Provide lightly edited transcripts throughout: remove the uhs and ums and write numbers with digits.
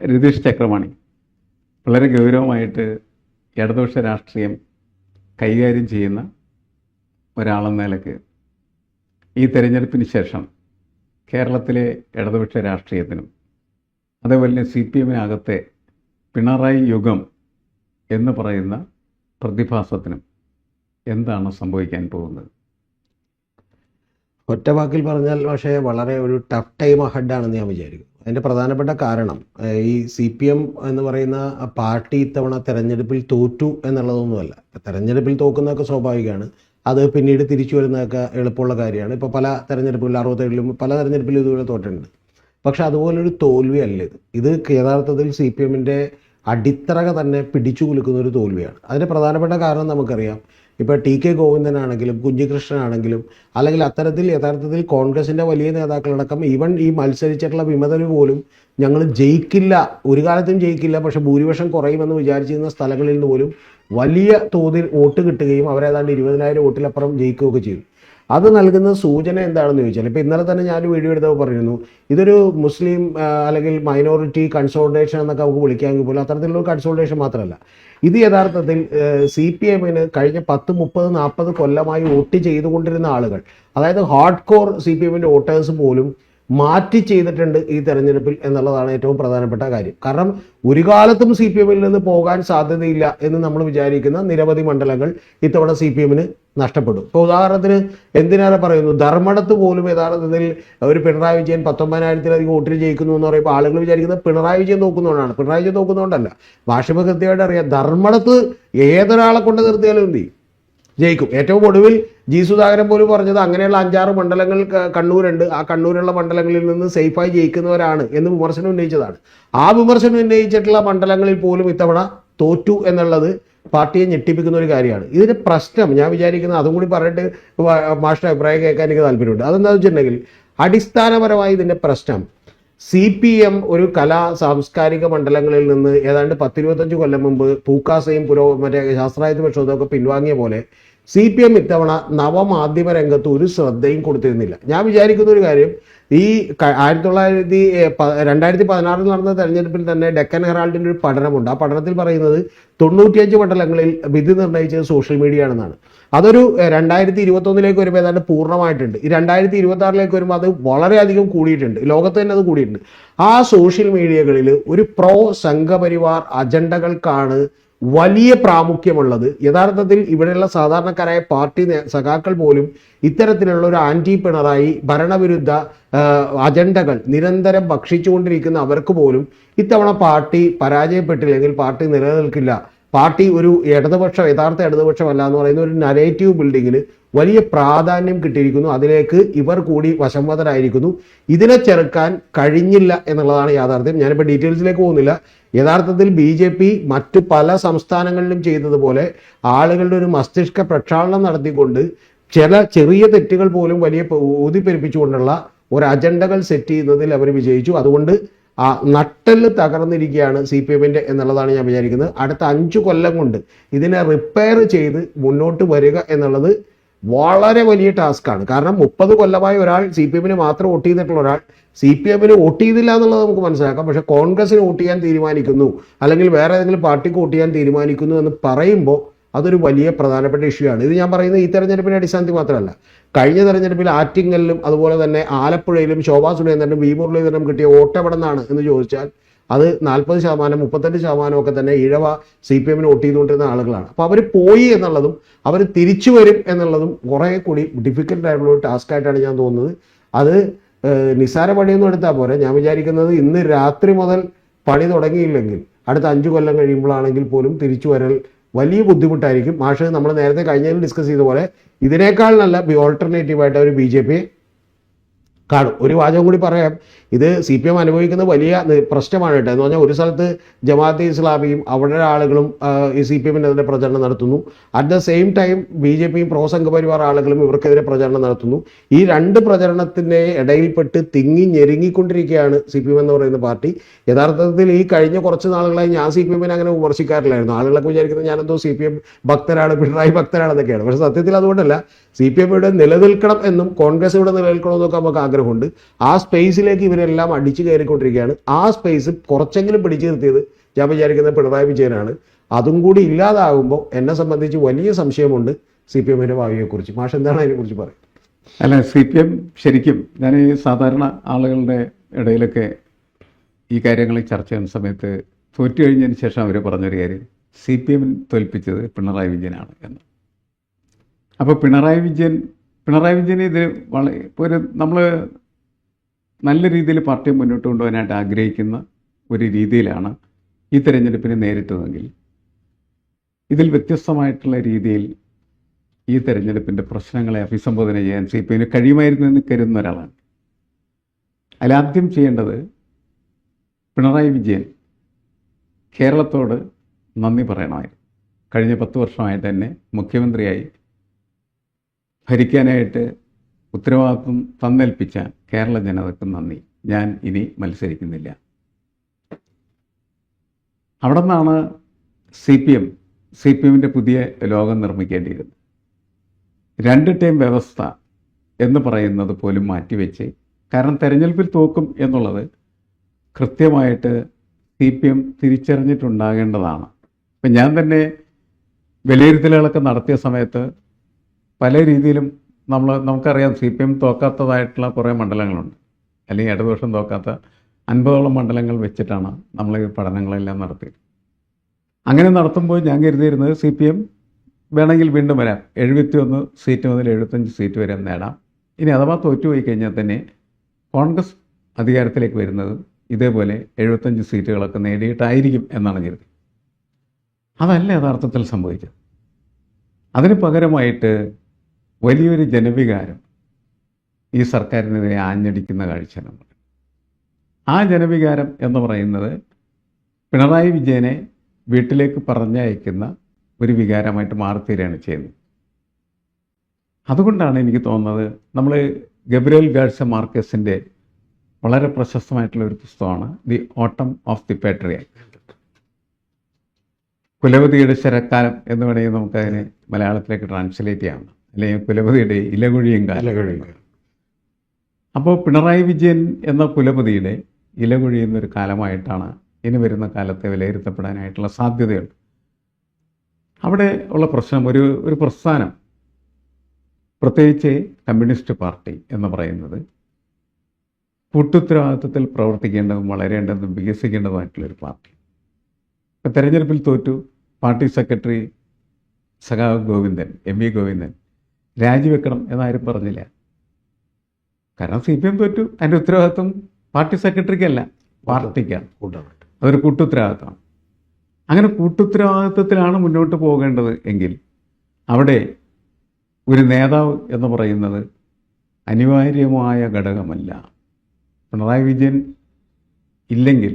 രതീഷ് ചക്രവാണി വളരെ ഗൗരവമായിട്ട് ഇടതുപക്ഷ രാഷ്ട്രീയം കൈകാര്യം ചെയ്യുന്ന ഒരാളെന്ന നിലക്ക് ഈ തെരഞ്ഞെടുപ്പിന് ശേഷം കേരളത്തിലെ ഇടതുപക്ഷ രാഷ്ട്രീയത്തിനും അതേപോലെ തന്നെ CPM-നകത്തെ പിണറായി യുഗം എന്ന് പറയുന്ന പ്രതിഭാസത്തിനും എന്താണ് സംഭവിക്കാൻ പോകുന്നത്? ഒറ്റ വാക്കിൽ പറഞ്ഞാൽ പക്ഷേ വളരെ ഒരു ടഫ് ടൈം അഹഡാണെന്ന് ഞാൻ വിചാരിക്കും. അതിൻ്റെ പ്രധാനപ്പെട്ട കാരണം ഈ CPM എന്ന് പറയുന്ന പാർട്ടി ഇത്തവണ തെരഞ്ഞെടുപ്പിൽ തോറ്റു എന്നുള്ളതൊന്നുമല്ല. തെരഞ്ഞെടുപ്പിൽ തോക്കുന്നതൊക്കെ സ്വാഭാവികമാണ്. അത് പിന്നീട് തിരിച്ചു വരുന്നതൊക്കെ എളുപ്പമുള്ള കാര്യമാണ്. ഇപ്പോൾ പല തെരഞ്ഞെടുപ്പുകളിലും 67ലും പല തെരഞ്ഞെടുപ്പിലും ഇതുപോലെ തോറ്റിട്ടുണ്ട്. പക്ഷെ അതുപോലൊരു തോൽവിയല്ല ഇത് യഥാർത്ഥത്തിൽ CPM-ൻ്റെ അടിത്തറ തന്നെ പിടിച്ചു കുലുക്കുന്ന ഒരു തോൽവിയാണ്. അതിൻ്റെ പ്രധാനപ്പെട്ട കാരണം നമുക്കറിയാം. ഇപ്പോൾ TK ഗോവിന്ദനാണെങ്കിലും കുഞ്ഞികൃഷ്ണനാണെങ്കിലും അല്ലെങ്കിൽ അത്തരത്തിൽ യഥാർത്ഥത്തിൽ കോൺഗ്രസിൻ്റെ വലിയ നേതാക്കളടക്കം ഈവൻ ഈ മത്സരിച്ചിട്ടുള്ള വിമതർ പോലും ഞങ്ങൾ ജയിക്കില്ല, ഒരു കാലത്തും ജയിക്കില്ല, പക്ഷെ ഭൂരിപക്ഷം കുറയുമെന്ന് വിചാരിച്ചിരുന്ന സ്ഥലങ്ങളിൽ നിന്ന് പോലും വലിയ തോതിൽ വോട്ട് കിട്ടുകയും അവരേതാണ്ട് 20,000 വോട്ടിലപ്പുറം ജയിക്കുകയൊക്കെ ചെയ്തു. അത് നൽകുന്ന സൂചന എന്താണെന്ന് ചോദിച്ചാൽ, ഇപ്പോൾ ഇന്നലെ തന്നെ ഞാൻ വീഡിയോ എടുത്തപ്പോൾ പറഞ്ഞിരുന്നു, ഇതൊരു മുസ്ലിം അല്ലെങ്കിൽ മൈനോറിറ്റി കൺസോൾട്ടേഷൻ എന്നൊക്കെ നമുക്ക് വിളിക്കാമെങ്കിൽ പോലും അത്തരത്തിലുള്ള കൺസോൾട്ടേഷൻ മാത്രമല്ല, ഇത് യഥാർത്ഥത്തിൽ CPM-ന് കഴിഞ്ഞ 10, 30, 40 കൊല്ലമായി വോട്ട് ചെയ്തുകൊണ്ടിരുന്ന ആളുകൾ, അതായത് ഹാർഡ് കോർ CPM-ൻ്റെ വോട്ടേഴ്സ് പോലും മാറ്റി ചെയ്തിട്ടുണ്ട് ഈ തെരഞ്ഞെടുപ്പിൽ എന്നുള്ളതാണ് ഏറ്റവും പ്രധാനപ്പെട്ട കാര്യം. കാരണം ഒരു കാലത്തും CPM-ൽ നിന്ന് പോകാൻ സാധ്യതയില്ല എന്ന് നമ്മൾ വിചാരിക്കുന്ന നിരവധി മണ്ഡലങ്ങൾ ഇത്തവണ CPM-ന് നഷ്ടപ്പെടും. ഇപ്പോൾ ഉദാഹരണത്തിന് എന്തിനേറെ പറയുന്നു, ധർമ്മടത്ത് പോലും യഥാർത്ഥത്തിൽ ഒരു പിണറായി വിജയൻ 19,000-ലധികം വോട്ടിന് ജയിക്കുന്നു എന്ന് പറയുമ്പോൾ ആളുകൾ വിചാരിക്കുന്നത് പിണറായി വിജയൻ നോക്കുന്നതുകൊണ്ടാണ്. പിണറായി വിജയൻ നോക്കുന്നതുകൊണ്ടല്ല. ഭാഷമ കൃത്യമായിട്ട് അറിയാം, ധർമ്മടത്ത് ഏതൊരാളെ കൊണ്ട് നിർത്തിയാലും എന്ത് ചെയ്യും, ജയിക്കും. ഏറ്റവും ഒടുവിൽ G. സുധാകരൻ പോലും പറഞ്ഞത് അങ്ങനെയുള്ള 5-6 മണ്ഡലങ്ങൾ കണ്ണൂരുണ്ട്, ആ കണ്ണൂരുള്ള മണ്ഡലങ്ങളിൽ നിന്ന് സേഫായി ജയിക്കുന്നവരാണ് എന്ന് വിമർശനം ഉന്നയിച്ചതാണ്. ആ വിമർശനം ഉന്നയിച്ചിട്ടുള്ള മണ്ഡലങ്ങളിൽ പോലും ഇത്തവണ തോറ്റു എന്നുള്ളത് പാർട്ടിയെ ഞെട്ടിപ്പിക്കുന്ന ഒരു കാര്യമാണ്. ഇതിന് പ്രശ്നം ഞാൻ വിചാരിക്കുന്നത്, അതും കൂടി പറഞ്ഞിട്ട് മാസ്റ്റർ അഭിപ്രായം കേൾക്കാൻ എനിക്ക് താല്പര്യമുണ്ട്. അതെന്താണെന്ന് വെച്ചിട്ടുണ്ടെങ്കിൽ അടിസ്ഥാനപരമായി ഇതിൻ്റെ പ്രശ്നം CPM ഒരു കലാ സാംസ്കാരിക മണ്ഡലങ്ങളിൽ നിന്ന് ഏതാണ്ട് 10-25 കൊല്ലം മുമ്പ് പൂക്കാസയും മറ്റേ ശാസ്ത്രായുധ പക്ഷമൊക്കെ പിൻവാങ്ങിയ പോലെ CPM ഇത്തവണ നവമാധ്യമ രംഗത്ത് ഒരു ശ്രദ്ധയും കൊടുത്തിരുന്നില്ല. ഞാൻ വിചാരിക്കുന്ന ഒരു കാര്യം, ഈ 2016 നടന്ന തെരഞ്ഞെടുപ്പിൽ തന്നെ ഡെക്കൻ ഹെറാൾഡിൻ്റെ ഒരു പഠനമുണ്ട്. ആ പഠനത്തിൽ പറയുന്നത് 95 മണ്ഡലങ്ങളിൽ വിധി നിർണ്ണയിച്ചത് സോഷ്യൽ മീഡിയ ആണെന്നാണ്. അതൊരു 2021 വരുമ്പോൾ ഏതാണ്ട് പൂർണ്ണമായിട്ടുണ്ട്. ഈ 2026 വരുമ്പോൾ അത് വളരെയധികം കൂടിയിട്ടുണ്ട്, ലോകത്ത് തന്നെ അത് കൂടിയിട്ടുണ്ട്. ആ സോഷ്യൽ മീഡിയകളിൽ ഒരു പ്രോ സംഘപരിവാർ അജണ്ടകൾക്കാണ് വലിയ പ്രാമുഖ്യമുള്ളത്. യഥാർത്ഥത്തിൽ ഇവിടെയുള്ള സാധാരണക്കാരായ പാർട്ടി സഖാക്കൾ പോലും ഇത്തരത്തിലുള്ള ഒരു ആന്റി പിണറായി ഭരണവിരുദ്ധ അജണ്ടകൾ നിരന്തരം ഭക്ഷിച്ചുകൊണ്ടിരിക്കുന്ന അവർക്ക് പോലും ഇത്തവണ പാർട്ടി പരാജയപ്പെട്ടില്ലെങ്കിൽ പാർട്ടി നിലനിൽക്കില്ല, പാർട്ടി ഒരു യഥാർത്ഥ ഇടതുപക്ഷമല്ല എന്ന് പറയുന്ന ഒരു നരേറ്റീവ് ബിൽഡിങ്ങിന് വലിയ പ്രാധാന്യം കിട്ടിയിരിക്കുന്നു. അതിലേക്ക് ഇവർ കൂടി വശംവദരായിരിക്കുന്നു. ഇതിനെ ചെറുക്കാൻ കഴിഞ്ഞില്ല എന്നുള്ളതാണ് യാഥാർത്ഥ്യം. ഞാനിപ്പോൾ ഡീറ്റെയിൽസിലേക്ക് പോകുന്നില്ല. യഥാർത്ഥത്തിൽ BJP മറ്റു പല സംസ്ഥാനങ്ങളിലും ചെയ്തതുപോലെ ആളുകളുടെ ഒരു മസ്തിഷ്ക പ്രക്ഷാളനം നടത്തിക്കൊണ്ട് ചില ചെറിയ തെറ്റുകൾ പോലും വലിയ ഊതിപ്പെരുപ്പിച്ചുകൊണ്ടുള്ള ഒരു അജണ്ടകൾ സെറ്റ് ചെയ്യുന്നതിൽ അവർ വിജയിച്ചു. അതുകൊണ്ട് ആ നട്ടെല്ല് തകർന്നിരിക്കുകയാണ് CPM-ൻ്റെ എന്നുള്ളതാണ് ഞാൻ വിചാരിക്കുന്നത്. അടുത്ത 5 കൊല്ലം കൊണ്ട് ഇതിനെ റിപ്പയർ ചെയ്ത് മുന്നോട്ട് വരിക എന്നുള്ളത് വളരെ വലിയ ടാസ്ക്കാണ്. കാരണം 30 കൊല്ലമായി ഒരാൾ CPM-ന് മാത്രം വോട്ട് ചെയ്തിട്ടുള്ള ഒരാൾ CPM-ന് വോട്ട് ചെയ്തില്ല എന്നുള്ളത് നമുക്ക് മനസ്സിലാക്കാം. പക്ഷേ കോൺഗ്രസിന് വോട്ട് ചെയ്യാൻ തീരുമാനിക്കുന്നു അല്ലെങ്കിൽ വേറെ ഏതെങ്കിലും പാർട്ടിക്ക് വോട്ട് ചെയ്യാൻ തീരുമാനിക്കുന്നു എന്ന് പറയുമ്പോൾ അതൊരു വലിയ പ്രധാനപ്പെട്ട ഇഷ്യൂ ആണ്. ഇത് ഞാൻ പറയുന്നത് ഈ തെരഞ്ഞെടുപ്പിൻ്റെ അടിസ്ഥാനത്തിൽ മാത്രമല്ല, കഴിഞ്ഞ തെരഞ്ഞെടുപ്പിൽ ആറ്റിങ്ങലിലും അതുപോലെ തന്നെ ആലപ്പുഴയിലും ശോഭാ സുരേന്ദ്രനും V. മുരളീധരനും കിട്ടിയ വോട്ട് എവിടെ നിന്നാണ് എന്ന് ചോദിച്ചാൽ അത് 40%, 35% ഒക്കെ തന്നെ ഈഴവ CPM-ന് വോട്ട് ചെയ്തുകൊണ്ടിരുന്ന ആളുകളാണ്. അപ്പോൾ അവർ പോയി എന്നുള്ളതും അവർ തിരിച്ചു വരും എന്നുള്ളതും കുറേ കൂടി ഡിഫിക്കൽട്ട് ആയിട്ടുള്ള ഒരു ടാസ്ക് ആയിട്ടാണ് ഞാൻ തോന്നുന്നത്. അത് നിസ്സാര പണിയൊന്നും എടുത്താൽ പോരെ. ഞാൻ വിചാരിക്കുന്നത് ഇന്ന് രാത്രി മുതൽ പണി തുടങ്ങിയില്ലെങ്കിൽ അടുത്ത 5 കൊല്ലം കഴിയുമ്പോഴാണെങ്കിൽ പോലും തിരിച്ചു വരൽ വലിയ ബുദ്ധിമുട്ടായിരിക്കും. മാഷ് നമ്മൾ നേരത്തെ കഴിഞ്ഞതിൽ ഡിസ്കസ് ചെയ്ത പോലെ ഇതിനേക്കാൾ നല്ല ഓൾട്ടർനേറ്റീവായിട്ട് ഒരു BJP കാണും. ഒരു വാചകം കൂടി പറയാം, ഇത് CPM അനുഭവിക്കുന്ന വലിയ പ്രശ്നമാണ് കേട്ടോ. എന്ന് പറഞ്ഞാൽ ഒരു സ്ഥലത്ത് ജമാഅത്തെ ഇസ്ലാമിയും അവരുടെ ആളുകളും ഈ CPM-നെതിരെ പ്രചരണം നടത്തുന്നു. അറ്റ് ദ സെയിം ടൈം BJP-യും പ്രോ സംഘപരിവാർ ആളുകളും ഇവർക്കെതിരെ പ്രചരണം നടത്തുന്നു. ഈ രണ്ട് പ്രചരണത്തിൻ്റെ ഇടയിൽപ്പെട്ട് തിങ്ങി ഞെരുങ്ങിക്കൊണ്ടിരിക്കുകയാണ് CPM എന്ന് പറയുന്ന പാർട്ടി. യഥാർത്ഥത്തിൽ ഈ കഴിഞ്ഞ കുറച്ച് നാളുകളായി ഞാൻ CPM-നെ അങ്ങനെ വിമർശിക്കാറില്ലായിരുന്നു. ആളുകളൊക്കെ വിചാരിക്കുന്നത് ഞാനെന്തോ CPM ഭക്തനാണ്, പിണറായി ഭക്തനാണെന്നൊക്കെയാണ്. പക്ഷേ സത്യത്തിൽ അതുകൊണ്ടല്ല. CPM ഇവിടെ നിലനിൽക്കണം എന്നും കോൺഗ്രസ് ഇവിടെ നിലനിൽക്കണമെന്നൊക്കെ നമുക്ക് ആഗ്രഹം ആഗ്രഹമുണ്ട്. ആ സ്പേസിലേക്ക് ഇവരെല്ലാം അടിച്ചു കയറിക്കൊണ്ടിരിക്കുകയാണ്. ആ സ്പേസ് കുറച്ചെങ്കിലും പിടിച്ചു നിർത്തിയത് ഞാൻ വിചാരിക്കുന്നത് പിണറായി വിജയനാണ്. അതും കൂടി ഇല്ലാതാകുമ്പോൾ എന്നെ സംബന്ധിച്ച് വലിയ സംശയമുണ്ട് CPM-ന്റെ ഭാവിയെക്കുറിച്ച്. മാഷ് എന്താണ് അതിനെക്കുറിച്ച് പറയുന്നത്? അല്ല, CPM ശരിക്കും ഞാൻ ഈ സാധാരണ ആളുകളുടെ ഇടയിലൊക്കെ ഈ കാര്യങ്ങൾ ചർച്ച ചെയ്യുന്ന സമയത്ത് തോറ്റു കഴിഞ്ഞതിന് ശേഷം അവർ പറഞ്ഞൊരു കാര്യം, CPM തോൽപ്പിച്ചത് പിണറായി വിജയനാണ് എന്ന്. അപ്പോൾ പിണറായി വിജയൻ ഇത് ഒരു നമ്മൾ നല്ല രീതിയിൽ പാർട്ടിയെ മുന്നോട്ട് കൊണ്ടുപോകാനായിട്ട് ആഗ്രഹിക്കുന്ന ഒരു രീതിയിലാണ് ഈ തെരഞ്ഞെടുപ്പിനെ നേരിട്ടതെങ്കിൽ ഇതിൽ വ്യത്യസ്തമായിട്ടുള്ള രീതിയിൽ ഈ തെരഞ്ഞെടുപ്പിൻ്റെ പ്രശ്നങ്ങളെ അഭിസംബോധന ചെയ്യാൻ CPM-ന് കഴിയുമായിരുന്നു എന്ന് കരുതുന്ന ഒരാളാണ്. അതിലാദ്യം ചെയ്യേണ്ടത് പിണറായി വിജയൻ കേരളത്തോട് നന്ദി പറയണമായിരുന്നു. കഴിഞ്ഞ 10 വർഷമായിട്ട് തന്നെ മുഖ്യമന്ത്രിയായി ഭരിക്കാനായിട്ട് ഉത്തരവാദിത്വം തന്നേൽപ്പിച്ച കേരള ജനതയ്ക്ക് നന്ദി, ഞാൻ ഇനി മത്സരിക്കുന്നില്ല. അവിടെ നിന്നാണ് CPM-ൻ്റെ പുതിയ ലോകം നിർമ്മിക്കേണ്ടിയിരുന്നത്. 2 ടേം വ്യവസ്ഥ എന്ന് പറയുന്നത് പോലും മാറ്റിവെച്ച്, കാരണം തെരഞ്ഞെടുപ്പിൽ തോക്കും എന്നുള്ളത് കൃത്യമായിട്ട് CPM തിരിച്ചറിഞ്ഞിട്ടുണ്ടാകേണ്ടതാണ്. ഇപ്പം ഞാൻ തന്നെ വിലയിരുത്തലുകളൊക്കെ നടത്തിയ സമയത്ത് പല രീതിയിലും നമുക്കറിയാം CPM തോക്കാത്തതായിട്ടുള്ള കുറേ മണ്ഡലങ്ങളുണ്ട്, അല്ലെങ്കിൽ ഇടതുപക്ഷം തോക്കാത്ത 50ഓളം മണ്ഡലങ്ങൾ വെച്ചിട്ടാണ് നമ്മൾ ഈ പഠനങ്ങളെല്ലാം നടത്തിയത്. അങ്ങനെ നടത്തുമ്പോൾ ഞാൻ കരുതിയിരുന്നത് CPM വേണമെങ്കിൽ വീണ്ടും വരാം, 71 സീറ്റ് മുതൽ 75 സീറ്റ് വരെ നേടാം. ഇനി അഥവാ തോറ്റുപോയി കഴിഞ്ഞാൽ തന്നെ കോൺഗ്രസ് അധികാരത്തിലേക്ക് വരുന്നത് ഇതേപോലെ 75 സീറ്റുകളൊക്കെ നേടിയിട്ടായിരിക്കും എന്നാണ് കരുതി. അതല്ല യഥാർത്ഥത്തിൽ സംഭവിച്ചത്. അതിന് പകരമായിട്ട് വലിയൊരു ജനവികാരം ഈ സർക്കാരിനെതിരെ ആഞ്ഞടിക്കുന്ന കാഴ്ച നമ്മൾ. ആ ജനവികാരം എന്ന് പറയുന്നത് പിണറായി വിജയനെ വീട്ടിലേക്ക് പറഞ്ഞയക്കുന്ന ഒരു വികാരമായിട്ട് മാറിത്തീരുകയാണ് ചെയ്യുന്നത്. അതുകൊണ്ടാണ് എനിക്ക് തോന്നുന്നത്, നമ്മൾ ഗബ്രിയേൽ ഗാർസിയ മാർക്കസിൻ്റെ വളരെ പ്രശസ്തമായിട്ടുള്ള ഒരു പുസ്തകമാണ് ദി ഓട്ടം ഓഫ് ദി പാട്രിയാറ്റ്, കുലപതിയുടെ ശരക്കാലം എന്ന് വേണമെങ്കിൽ നമുക്കതിനെ മലയാളത്തിലേക്ക് ട്രാൻസ്ലേറ്റ് ചെയ്യാം, അല്ലെങ്കിൽ കുലപതിയുടെ ഇലകൊഴിയും കാലം. അപ്പോൾ പിണറായി വിജയൻ എന്ന കുലപതിയുടെ ഇലകൊഴിയുന്നൊരു കാലമായിട്ടാണ് ഇനി വരുന്ന കാലത്തെ വിലയിരുത്തപ്പെടാനായിട്ടുള്ള സാധ്യതയുണ്ട്. അവിടെ ഉള്ള പ്രശ്നം ഒരു പ്രസ്ഥാനം, പ്രത്യേകിച്ച് കമ്മ്യൂണിസ്റ്റ് പാർട്ടി എന്ന് പറയുന്നത് കൂട്ടുത്തരവാദിത്വത്തിൽ പ്രവർത്തിക്കേണ്ടതും വളരേണ്ടതും വികസിക്കേണ്ടതുമായിട്ടുള്ളൊരു പാർട്ടി. ഇപ്പം തെരഞ്ഞെടുപ്പിൽ തോറ്റു, പാർട്ടി സെക്രട്ടറി സഖാവ് ഗോവിന്ദൻ, MV ഗോവിന്ദൻ രാജിവെക്കണം എന്നാരും പറഞ്ഞില്ല. കാരണം CPM തോറ്റു, അതിൻ്റെ ഉത്തരവാദിത്വം പാർട്ടി സെക്രട്ടറിക്കല്ല, പാർട്ടിക്കാണ്. അതൊരു കൂട്ടുത്തരവാദിത്വമാണ്. അങ്ങനെ കൂട്ടുത്തരവാദിത്വത്തിലാണ് മുന്നോട്ട് പോകേണ്ടത് എങ്കിൽ അവിടെ ഒരു നേതാവ് എന്ന് പറയുന്നത് അനിവാര്യമായ ഘടകമല്ല. പിണറായി വിജയൻ ഇല്ലെങ്കിൽ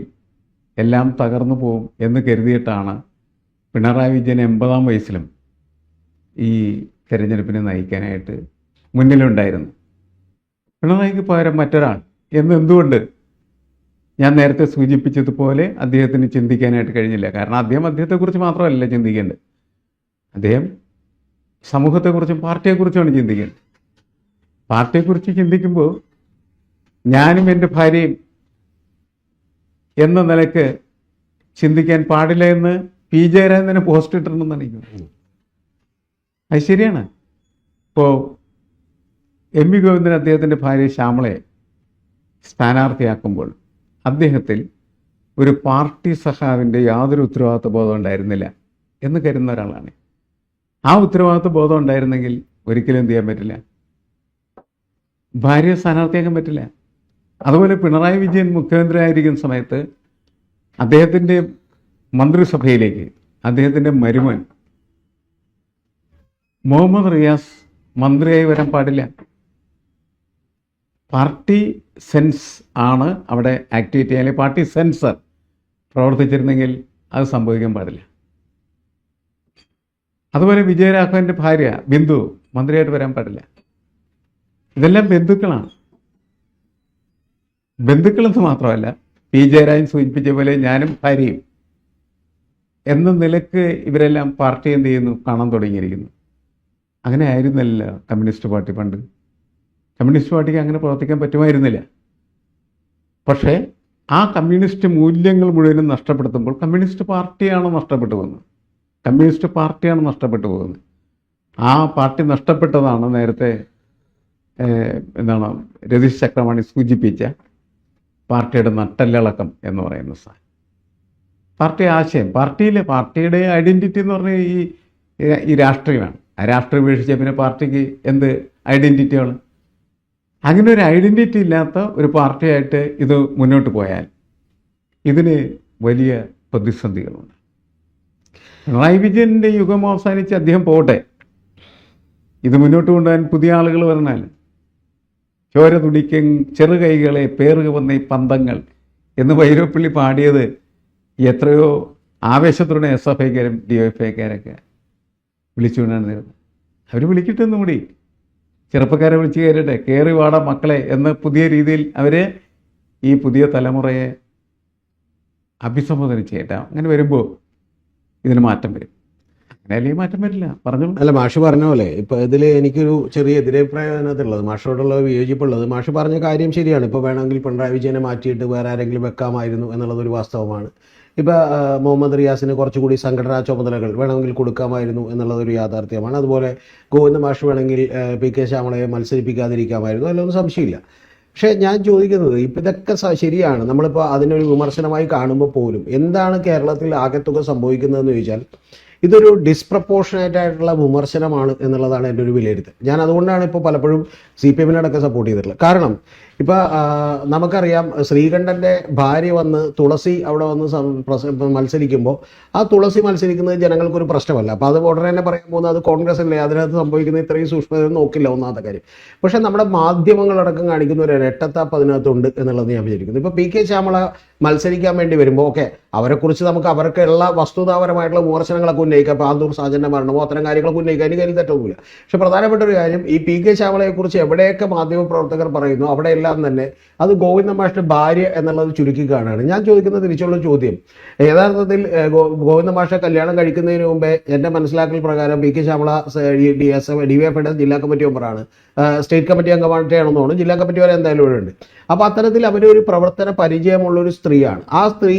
എല്ലാം തകർന്നു പോകും എന്ന് കരുതിയിട്ടാണ് പിണറായി വിജയൻ 80-ാം വയസ്സിലും ഈ തെരഞ്ഞെടുപ്പിനെ നയിക്കാനായിട്ട് മുന്നിലുണ്ടായിരുന്നു. പിണറായിക്ക് പകരം മറ്റൊരാൾ എന്തുകൊണ്ട് ഞാൻ നേരത്തെ സൂചിപ്പിച്ചതുപോലെ അദ്ദേഹത്തിന് ചിന്തിക്കാനായിട്ട് കഴിഞ്ഞില്ല. കാരണം അദ്ദേഹത്തെക്കുറിച്ച് മാത്രമല്ല ചിന്തിക്കേണ്ടത്, അദ്ദേഹം സമൂഹത്തെക്കുറിച്ചും പാർട്ടിയെക്കുറിച്ചുമാണ് ചിന്തിക്കേണ്ടത്. പാർട്ടിയെക്കുറിച്ച് ചിന്തിക്കുമ്പോൾ ഞാനും എൻ്റെ ഭാര്യയും എന്ന നിലയ്ക്ക് ചിന്തിക്കാൻ പാടില്ല എന്ന് P. ജയരാജൻ തന്നെ പോസ്റ്റ് ഇട്ടിട്ടുണ്ടെന്നാണ് എനിക്ക് തോന്നുന്നത്. അത് ശരിയാണ്. ഇപ്പോൾ MV ഗോവിന്ദൻ അദ്ദേഹത്തിൻ്റെ ഭാര്യ ശ്യാമളയെ സ്ഥാനാർത്ഥിയാക്കുമ്പോൾ അദ്ദേഹത്തിൽ ഒരു പാർട്ടി സഖാവിൻ്റെ യാതൊരു ഉത്തരവാദിത്വ ബോധം ഉണ്ടായിരുന്നില്ല എന്ന് കരുതുന്ന ഒരാളാണ്. ആ ഉത്തരവാദിത്വ ബോധം ഉണ്ടായിരുന്നെങ്കിൽ ഒരിക്കലും എന്ത് ചെയ്യാൻ പറ്റില്ല, ഭാര്യയെ സ്ഥാനാർത്ഥിയാക്കാൻ പറ്റില്ല. അതുപോലെ പിണറായി വിജയൻ മുഖ്യമന്ത്രി ആയിരിക്കുന്ന സമയത്ത് അദ്ദേഹത്തിൻ്റെ മന്ത്രിസഭയിലേക്ക് അദ്ദേഹത്തിൻ്റെ മരുമൻ മുഹമ്മദ് റിയാസ് മന്ത്രിയായി വരാൻ പാടില്ല. പാർട്ടി സെൻസ് ആണ് അവിടെ ആക്ടിവേറ്റ് ചെയ്യാൻ, അല്ലെങ്കിൽ പാർട്ടി സെൻസർ പ്രവർത്തിച്ചിരുന്നെങ്കിൽ അത് സംഭവിക്കാൻ പാടില്ല. അതുപോലെ വിജയരാഘവൻ്റെ ഭാര്യ ബിന്ദു മന്ത്രിയായിട്ട് വരാൻ പാടില്ല. ഇതെല്ലാം ബന്ധുക്കളാണ്. ബന്ധുക്കളെന്ന് മാത്രമല്ല, P. ജയരാജൻ സൂചിപ്പിച്ച പോലെ ഞാനും ഭാര്യയും എന്ന നിലക്ക് ഇവരെല്ലാം പാർട്ടി എന്ത് ചെയ്യുന്നു, കാണാൻ തുടങ്ങിയിരിക്കുന്നു. അങ്ങനെ ആയിരുന്നല്ല കമ്മ്യൂണിസ്റ്റ് പാർട്ടി പണ്ട്. കമ്മ്യൂണിസ്റ്റ് പാർട്ടിക്ക് അങ്ങനെ പ്രവർത്തിക്കാൻ പറ്റുമായിരുന്നില്ല. പക്ഷേ ആ കമ്മ്യൂണിസ്റ്റ് മൂല്യങ്ങൾ മുഴുവനും നഷ്ടപ്പെടുത്തുമ്പോൾ കമ്മ്യൂണിസ്റ്റ് പാർട്ടിയാണ് നഷ്ടപ്പെട്ടു പോകുന്നത്. കമ്മ്യൂണിസ്റ്റ് പാർട്ടിയാണ് നഷ്ടപ്പെട്ടു പോകുന്നത്. ആ പാർട്ടി നഷ്ടപ്പെട്ടതാണ് നേരത്തെ എന്താണ് രതീഷ് ചക്രവാണി സൂചിപ്പിച്ച പാർട്ടിയുടെ നട്ടെല്ലിളക്കം എന്ന് പറയുന്ന സാധനം. പാർട്ടി ആശയം, പാർട്ടിയുടെ ഐഡൻറ്റിറ്റി എന്ന് പറഞ്ഞാൽ ഈ രാഷ്ട്രീയമാണ്. ആ രാഷ്ട്രീയം ഉപേക്ഷിച്ചാൽ പിന്നെ പാർട്ടിക്ക് എന്ത് ഐഡൻറ്റിറ്റിയാണ്? അങ്ങനെ ഒരു ഐഡൻറ്റിറ്റി ഇല്ലാത്ത ഒരു പാർട്ടിയായിട്ട് ഇത് മുന്നോട്ട് പോയാൽ ഇതിന് വലിയ പ്രതിസന്ധികളുണ്ട്. പിണറായി വിജയൻ്റെ യുഗം അവസാനിച്ച് അദ്ദേഹം പോട്ടെ, ഇത് മുന്നോട്ട് കൊണ്ടുപോകാൻ പുതിയ ആളുകൾ വരണാൽ ചോര തുടിക്കും ചെറുകൈകളെ പേറുക വന്ന ഈ പന്തങ്ങൾ എന്ന് വൈരപ്പള്ളി പാടിയത് എത്രയോ ആവേശത്തോടെ SFIക്കാരും DYFIക്കാരൊക്കെ വിളിച്ചുകൊണ്ടാണ് നേരുന്നത്. അവർ വിളിക്കട്ടെന്നും കൂടി, ചെറുപ്പക്കാരെ വിളിച്ച് കയറട്ടെ, കയറി വാടാ മക്കളെ എന്ന് പുതിയ രീതിയിൽ അവർ ഈ പുതിയ തലമുറയെ അഭിസംബോധന ചെയ്യട്ടെ. അങ്ങനെ വരുമ്പോൾ ഇതിന് മാറ്റം വരും. അങ്ങനെ ഈ മാറ്റം വരില്ല. പറഞ്ഞോളൂ. അല്ല, മാഷ് പറഞ്ഞ പോലെ ഇപ്പൊ ഇതിൽ എനിക്കൊരു ചെറിയ എതിരഭിപ്രായം അതിനകത്തുള്ളത്, മാഷോടുള്ള വിയോജിപ്പുള്ളത്. മാഷ് പറഞ്ഞ കാര്യം ശരിയാണ്. ഇപ്പോൾ വേണമെങ്കിൽ പിണറായി വിജയനെ മാറ്റിയിട്ട് വേറെ ആരെങ്കിലും വെക്കാമായിരുന്നു എന്നുള്ളതൊരു വാസ്തവമാണ്. ഇപ്പോൾ മുഹമ്മദ് റിയാസിന് കുറച്ചുകൂടി സംഘടനാ ചുമതലകൾ വേണമെങ്കിൽ കൊടുക്കാമായിരുന്നു എന്നുള്ളതൊരു യാഥാർത്ഥ്യമാണ്. അതുപോലെ ഗോവിന്ദ മാഷ് വേണമെങ്കിൽ PK ശ്യാമളയെ മത്സരിപ്പിക്കാതിരിക്കാമായിരുന്നു, അതിലൊന്നും സംശയമില്ല. പക്ഷേ ഞാൻ ചോദിക്കുന്നത്, ഇപ്പം ഇതൊക്കെ ശരിയാണ്. നമ്മളിപ്പോൾ അതിനൊരു വിമർശനമായി കാണുമ്പോൾ പോലും എന്താണ് കേരളത്തിൽ ആകെത്തുക സംഭവിക്കുന്നതെന്ന് ചോദിച്ചാൽ ഇതൊരു ഡിസ്പ്രപ്പോർഷനേറ്റ് ആയിട്ടുള്ള വിമർശനമാണ് എന്നുള്ളതാണ് എൻ്റെ ഒരു വിലയിരുത്തൽ. ഞാൻ അതുകൊണ്ടാണ് ഇപ്പോൾ പലപ്പോഴും CPM സപ്പോർട്ട് ചെയ്തിട്ടുള്ളത്. കാരണം ഇപ്പോൾ നമുക്കറിയാം, ശ്രീകണ്ഠൻ്റെ ഭാര്യ വന്ന് തുളസി അവിടെ വന്ന് മത്സരിക്കുമ്പോൾ ആ തുളസി മത്സരിക്കുന്നത് ജനങ്ങൾക്കൊരു പ്രശ്നമല്ല. അപ്പോൾ അത് ഉടനെ തന്നെ പറയാൻ പോകുന്നത് അത് കോൺഗ്രസ് അല്ലേ, അതിനകത്ത് സംഭവിക്കുന്ന ഇത്രയും സൂക്ഷ്മത നോക്കില്ല, ഒന്നാമത്തെ കാര്യം. പക്ഷേ നമ്മുടെ മാധ്യമങ്ങളടക്കം കാണിക്കുന്ന ഒരു ഇരട്ടത്താപ്പ് അതിനകത്തുണ്ട് എന്നുള്ളത് ഞാൻ വിചാരിക്കുന്നു. ഇപ്പോൾ PK ശ്യാമള മത്സരിക്കാൻ വേണ്ടി വരുമ്പോൾ അവരെക്കുറിച്ച് നമുക്ക് അവർക്കുള്ള വസ്തുതാപരമായിട്ടുള്ള വിമർശനങ്ങളൊക്കെ ഉന്നയിക്കാം. ഇപ്പോൾ ആന്തൂർ സാജൻ്റെ മരണമോ അത്തരം കാര്യങ്ങളൊക്കെ ഉന്നയിക്കാൻ എനിക്ക് തെറ്റൊന്നുമില്ല. പക്ഷേ പ്രധാനപ്പെട്ട ഒരു കാര്യം, ഈ PK ശ്യാമളയെക്കുറിച്ച് എവിടെയൊക്കെ മാധ്യമപ്രവർത്തകർ പറയുന്നു അവിടെയെല്ലാം തന്നെ അത് ഗോവിന്ദ മാഷിന്റെ ഭാര്യ എന്നുള്ളത് ചുരുക്കി കാണുകയാണ്. ഞാൻ ചോദിക്കുന്ന തിരിച്ചുള്ള ചോദ്യം, യഥാർത്ഥത്തിൽ ഗോവിന്ദ മാഷെ കല്യാണം കഴിക്കുന്നതിന് മുമ്പേ എൻ്റെ മനസ്സിലാക്കൽ പ്രകാരം PK ശ്യാമള DYFIയുടെ ജില്ലാ കമ്മിറ്റി മെമ്പറാണ്, സ്റ്റേറ്റ് കമ്മിറ്റി അംഗമായിട്ടാണെന്നാണ്, ജില്ലാ കമ്മിറ്റി വരെ എന്തായാലും ഇവിടെ ഉണ്ട്. അപ്പോൾ അത്തരത്തിൽ അവരൊരു പ്രവർത്തന പരിചയമുള്ളൊരു സ്ത്രീയാണ്. ആ സ്ത്രീ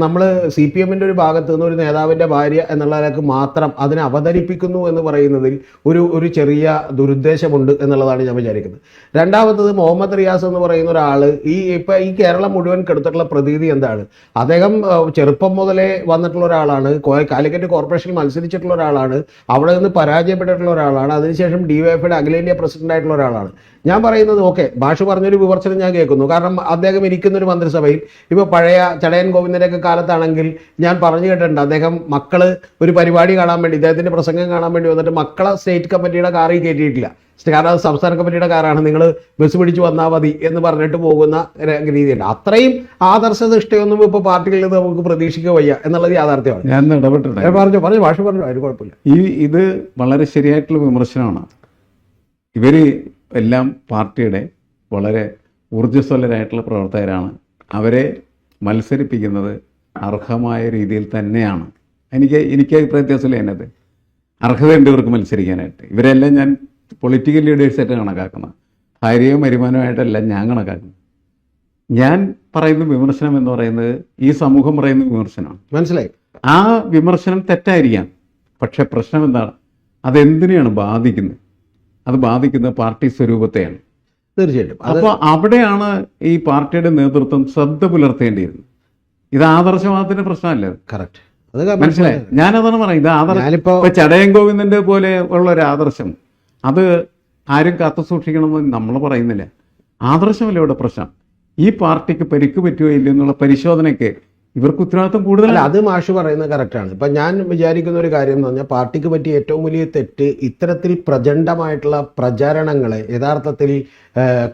നമ്മൾ CPMൻ്റെ ഒരു ഭാഗത്തു നിന്ന് ഒരു നേതാവിൻ്റെ ഭാര്യ എന്നുള്ളതിലേക്ക് മാത്രം അതിനെ അവതരിപ്പിക്കുന്നു എന്ന് പറയുന്നതിൽ ഒരു ചെറിയ ദുരുദ്ദേശമുണ്ട് എന്നുള്ളതാണ് ഞാൻ വിചാരിക്കുന്നത്. രണ്ടാമത്തത്, മുഹമ്മദ് റിയാസ് എന്ന് പറയുന്ന ഒരാൾ ഈ കേരളം മുഴുവൻ കെടുത്തിട്ടുള്ള പ്രതീതി എന്താണ്? അദ്ദേഹം ചെറുപ്പം മുതലേ വന്നിട്ടുള്ള ഒരാളാണ്, കാലിക്കറ്റ് കോർപ്പറേഷനിൽ മത്സരിച്ചിട്ടുള്ള ഒരാളാണ്, അവിടെ നിന്ന് പരാജയപ്പെട്ടിട്ടുള്ള ഒരാളാണ്, അതിനുശേഷം DYFIയുടെ അഖിലേന്ത്യാ പ്രസിഡന്റ് ആയിട്ടുള്ള ഒരാളാണ്. ഞാൻ പറയുന്നത് ഭാഷ പറഞ്ഞൊരു വിമർശനം ഞാൻ കേൾക്കുന്നു. കാരണം അദ്ദേഹം ഇരിക്കുന്നൊരു മന്ത്രിസഭയിൽ ഇപ്പോൾ പഴയ ചടയൻ ഗോവിന്ദൻ്റെയൊക്കെ കാലത്താണെങ്കിൽ ഞാൻ പറഞ്ഞു കേട്ടിട്ടുണ്ട്, അദ്ദേഹം മക്കള് ഒരു പരിപാടി കാണാൻ വേണ്ടി, ഇദ്ദേഹത്തിൻ്റെ പ്രസംഗം കാണാൻ വേണ്ടി വന്നിട്ട് മക്കളെ സ്റ്റേറ്റ് കമ്മിറ്റിയുടെ കാറിൽ കയറ്റിയിട്ടില്ല. കാരണം അത് സംസ്ഥാന കമ്മിറ്റിയുടെ കാറാണ്, നിങ്ങൾ ബസ് പിടിച്ച് വന്നാൽ മതി എന്ന് പറഞ്ഞിട്ട് പോകുന്ന രീതിയുണ്ട്. അത്രയും ആദർശനിഷ്ഠയൊന്നും ഇപ്പോൾ പാർട്ടികളിൽ നിന്ന് നമുക്ക് പ്രതീക്ഷിക്കുക വയ്യ എന്നുള്ളത് യാഥാർത്ഥ്യമാണ്. ഞാൻ ഇടപെട്ടിട്ടുണ്ട്. പറഞ്ഞു ഭാഷ പറഞ്ഞു, അതിന് കുഴപ്പമില്ല. ഇത് വളരെ ശരിയായിട്ടുള്ള വിമർശനമാണ്. ഇവർ എല്ലാം പാർട്ടിയുടെ വളരെ ഊർജ്ജസ്വലരായിട്ടുള്ള പ്രവർത്തകരാണ്. അവരെ മത്സരിപ്പിക്കുന്നത് അർഹമായ രീതിയിൽ തന്നെയാണ്. എനിക്ക് അഭിപ്രായത്തില്ല, അതിനകത്ത് അർഹതയുണ്ട് ഇവർക്ക് മത്സരിക്കാനായിട്ട്. ഇവരെല്ലാം ഞാൻ പൊളിറ്റിക്കൽ ലീഡേഴ്സായിട്ട് കണക്കാക്കുന്നത്, ഭാര്യയോ വരുമാനമായിട്ടല്ല ഞാൻ കണക്കാക്കുന്നത്. ഞാൻ പറയുന്ന വിമർശനം എന്ന് പറയുന്നത് ഈ സമൂഹം പറയുന്ന വിമർശനമാണ്. മനസ്സിലായി? ആ വിമർശനം തെറ്റായിരിക്കാം, പക്ഷെ പ്രശ്നം എന്താണ്? അതെന്തിനെയാണ് ബാധിക്കുന്നത്? അത് ബാധിക്കുന്നത് പാർട്ടി സ്വരൂപത്തെയാണ്. തീർച്ചയായിട്ടും. അപ്പോൾ അവിടെയാണ് ഈ പാർട്ടിയുടെ നേതൃത്വം ശ്രദ്ധ പുലർത്തേണ്ടിയിരുന്നത്. ഇത് ആദർശവാദത്തിന്റെ പ്രശ്നമല്ല. കറക്റ്റ്, മനസ്സിലായി? ഞാനതാണ് പറയുന്നത്. ഇത് ആദർശം ചടയൻ ഗോവിന്ദന്റെ പോലെ ഉള്ള ഒരു ആദർശം അത് ആരും കാത്തു സൂക്ഷിക്കണമെന്ന് നമ്മൾ പറയുന്നില്ല. ആദർശമല്ല ഇവിടെ പ്രശ്നം. ഈ പാർട്ടിക്ക് പരിക്ക് പറ്റുകയോ ഇല്ലെന്നുള്ള പരിശോധനയ്ക്ക് ഇവർക്ക് ഉത്തരവാദിത്വം കൂടുതലല്ല. അത് മാഷ് പറയുന്നത് കറക്റ്റാണ്. ഇപ്പം ഞാൻ വിചാരിക്കുന്ന ഒരു കാര്യം എന്ന് പറഞ്ഞാൽ, പാർട്ടിക്ക് പറ്റിയ ഏറ്റവും വലിയ തെറ്റ് ഇത്തരത്തിൽ പ്രചണ്ഡമായിട്ടുള്ള പ്രചാരണങ്ങളെ യഥാർത്ഥത്തിൽ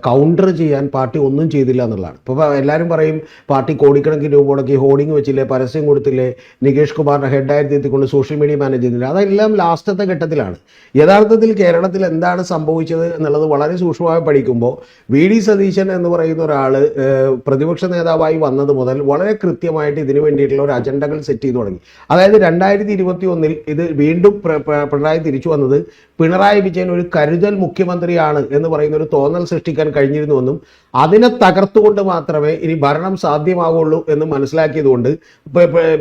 കൗണ്ടർ ചെയ്യാൻ പാർട്ടി ഒന്നും ചെയ്തില്ല എന്നുള്ളതാണ്. ഇപ്പോൾ എല്ലാവരും പറയും പാർട്ടി കോടിക്കണക്കിന് രൂപ മുടക്കി ഹോർഡിംഗ് വെച്ചില്ലേ, പരസ്യം കൊടുത്തില്ലേ, നികേഷ് കുമാറിനെ ഹെഡായിട്ട് എത്തിക്കൊണ്ട് സോഷ്യൽ മീഡിയ മാനേജ് ചെയ്യുന്നില്ല. അതെല്ലാം ലാസ്റ്റത്തെ ഘട്ടത്തിലാണ്. യഥാർത്ഥത്തിൽ കേരളത്തിൽ എന്താണ് സംഭവിച്ചത് എന്നുള്ളത് വളരെ സൂക്ഷ്മമായി പഠിക്കുമ്പോൾ VD സതീശൻ എന്ന് പറയുന്ന ഒരാൾ പ്രതിപക്ഷ നേതാവായി വന്നത് മുതൽ വളരെ കൃത്യമായി കൃത്യമായിട്ട് ഇതിനു വേണ്ടിയിട്ടുള്ള ഒരു അജണ്ടകൾ സെറ്റ് ചെയ്തു തുടങ്ങി. അതായത് 2021 ഇത് വീണ്ടും പിണറായി തിരിച്ചു വന്നത് പിണറായി വിജയൻ ഒരു കരുതൽ മുഖ്യമന്ത്രിയാണ് എന്ന് പറയുന്ന ഒരു തോന്നൽ സൃഷ്ടിക്കാൻ കഴിഞ്ഞിരുന്നുവെന്നും അതിനെ തകർത്തുകൊണ്ട് മാത്രമേ ഇനി ഭരണം സാധ്യമാവുള്ളൂ എന്ന് മനസ്സിലാക്കിയതുകൊണ്ട്